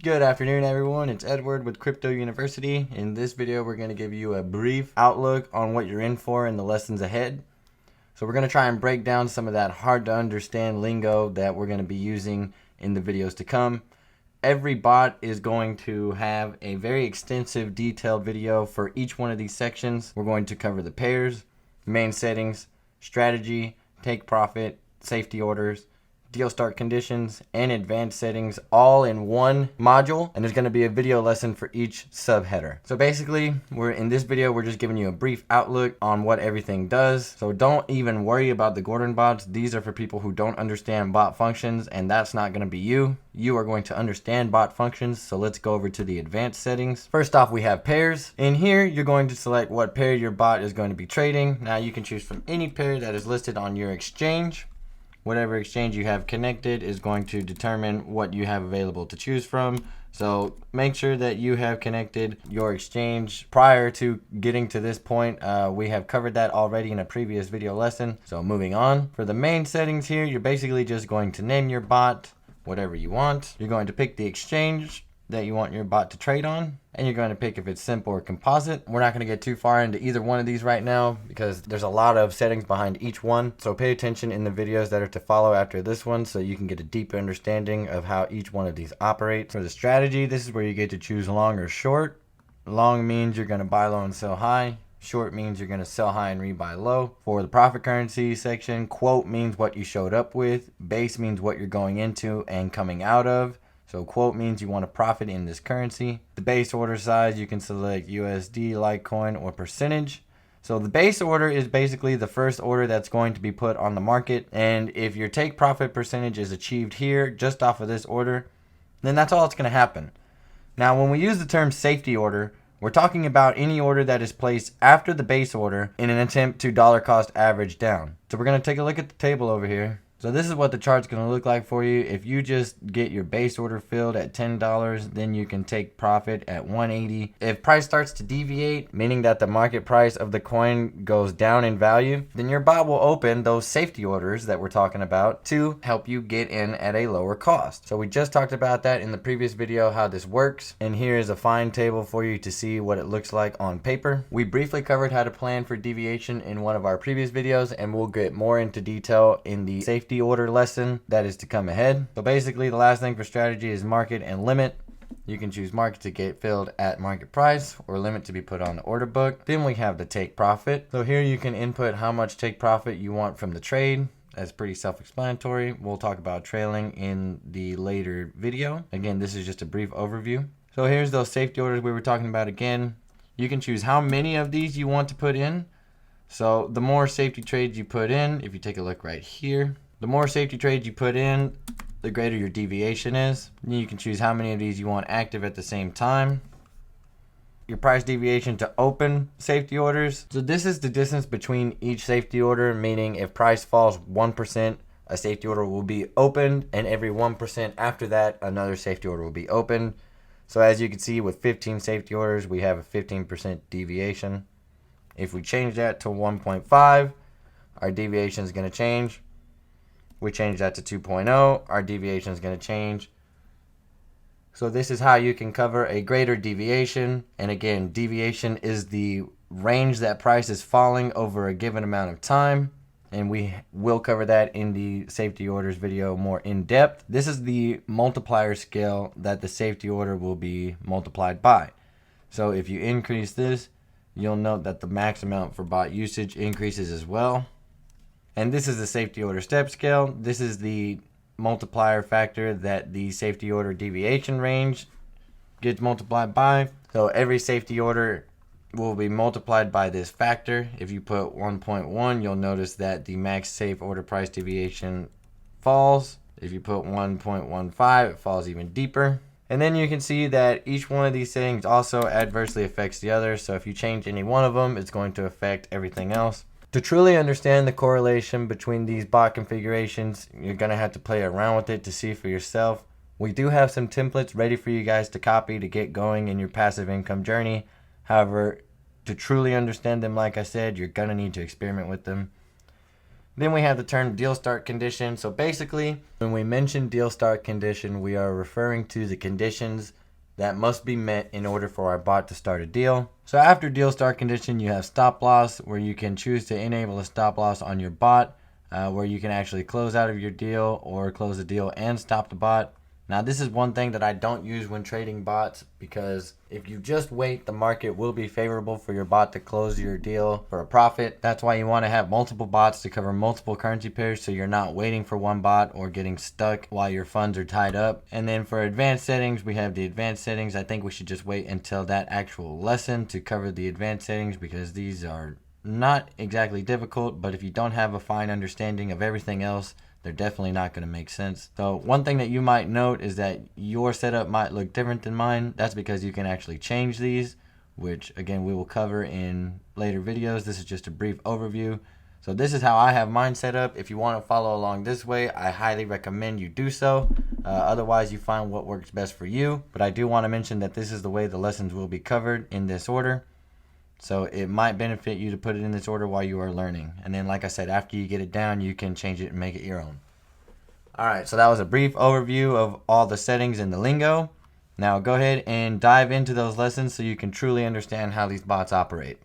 Good afternoon, everyone. It's Edward with Crypto University. In this video, we're going to give you a brief outlook on what you're in for in the lessons ahead. So we're going to try and break down some of that hard to understand lingo that we're going to be using in the videos to come. Every bot is going to have a very extensive detailed video for each one of these sections. We're going to cover the pairs, main settings, strategy, take profit, safety orders, deal start conditions, and advanced settings all in one module, and there's going to be a video lesson for each subheader. So basically, in this video we're just giving you a brief outlook on what everything does. So don't even worry about the Gordon bots. These are for people who don't understand bot functions, and that's not going to be you. You are going to understand bot functions. So let's go over to the advanced settings. First off, we have pairs. In here, you're going to select what pair your bot is going to be trading. Now you can choose from any pair that is listed on your exchange. Whatever exchange you have connected is going to determine what you have available to choose from. So make sure that you have connected your exchange prior to getting to this point. We have covered that already in a previous video lesson. So moving on. For the main settings here, you're basically just going to name your bot whatever you want. You're going to pick the exchange that you want your bot to trade on, and you're going to pick if it's simple or composite. We're not going to get too far into either one of these right now because there's a lot of settings behind each one. So pay attention in the videos that are to follow after this one so you can get a deeper understanding of how each one of these operates. For the strategy, this is where you get to choose long or short. Long means you're going to buy low and sell high. Short means you're going to sell high and rebuy low. For the profit currency section, quote means what you showed up with. Base means what you're going into and coming out of. So quote means you want to profit in this currency. The base order size, you can select USD, Litecoin, or percentage. So the base order is basically the first order that's going to be put on the market. And if your take profit percentage is achieved here just off of this order, then that's all that's going to happen. Now, when we use the term safety order, we're talking about any order that is placed after the base order in an attempt to dollar cost average down. So we're going to take a look at the table over here. So this is what the chart's going to look like for you. If you just get your base order filled at $10, then you can take profit at 180. If price starts to deviate, meaning that the market price of the coin goes down in value, then your bot will open those safety orders that we're talking about to help you get in at a lower cost. So we just talked about that in the previous video, how this works. And here is a fine table for you to see what it looks like on paper. We briefly covered how to plan for deviation in one of our previous videos, and we'll get more into detail in the safety order lesson that is to come ahead. So basically, the last thing for strategy is market and limit. You can choose market to get filled at market price or limit to be put on the order book. Then we have the take profit. So here you can input how much take profit you want from the trade. That's pretty self-explanatory. We'll talk about trailing in the later video. Again, this is just a brief overview. So here's those safety orders we were talking about again. You can choose how many of these you want to put in. So the more safety trades you put in, if you take a look right here, the more safety trades you put in, the greater your deviation is. Then you can choose how many of these you want active at the same time. Your price deviation to open safety orders. So this is the distance between each safety order, meaning if price falls 1%, a safety order will be opened, and every 1% after that, another safety order will be opened. So as you can see, with 15 safety orders, we have a 15% deviation. If we change that to 1.5, our deviation is going to change. We change that to 2.0, our deviation is going to change. So this is how you can cover a greater deviation. And again, deviation is the range that price is falling over a given amount of time. And we will cover that in the safety orders video more in depth. This is the multiplier scale that the safety order will be multiplied by. So if you increase this, you'll note that the max amount for bot usage increases as well. And this is the safety order step scale. This is the multiplier factor that the safety order deviation range gets multiplied by. So every safety order will be multiplied by this factor. If you put 1.1, you'll notice that the max safe order price deviation falls. If you put 1.15, it falls even deeper. And then you can see that each one of these settings also adversely affects the other. So if you change any one of them, it's going to affect everything else. To truly understand the correlation between these bot configurations, you're going to have to play around with it to see for yourself. We do have some templates ready for you guys to copy to get going in your passive income journey. However, to truly understand them, like I said, you're going to need to experiment with them. Then we have the term deal start condition. So basically, when we mention deal start condition, we are referring to the conditions that must be met in order for our bot to start a deal. So after deal start condition, you have stop loss, where you can choose to enable a stop loss on your bot, where you can actually close out of your deal or close the deal and stop the bot. Now this is one thing that I don't use when trading bots, because if you just wait, the market will be favorable for your bot to close your deal for a profit. That's why you want to have multiple bots to cover multiple currency pairs, so you're not waiting for one bot or getting stuck while your funds are tied up. And then for advanced settings, we have the advanced settings. I think we should just wait until that actual lesson to cover the advanced settings, because these are not exactly difficult, but if you don't have a fine understanding of everything else, they're definitely not going to make sense. So one thing that you might note is that your setup might look different than mine. That's because you can actually change these, which again we will cover in later videos. This is just a brief overview. So this is how I have mine set up. If you want to follow along this way, I highly recommend you do so. Otherwise, you find what works best for you. But I do want to mention that this is the way the lessons will be covered in this order. So it might benefit you to put it in this order while you are learning. And then, like I said, after you get it down, you can change it and make it your own. Alright, so that was a brief overview of all the settings in the lingo. Now go ahead and dive into those lessons so you can truly understand how these bots operate.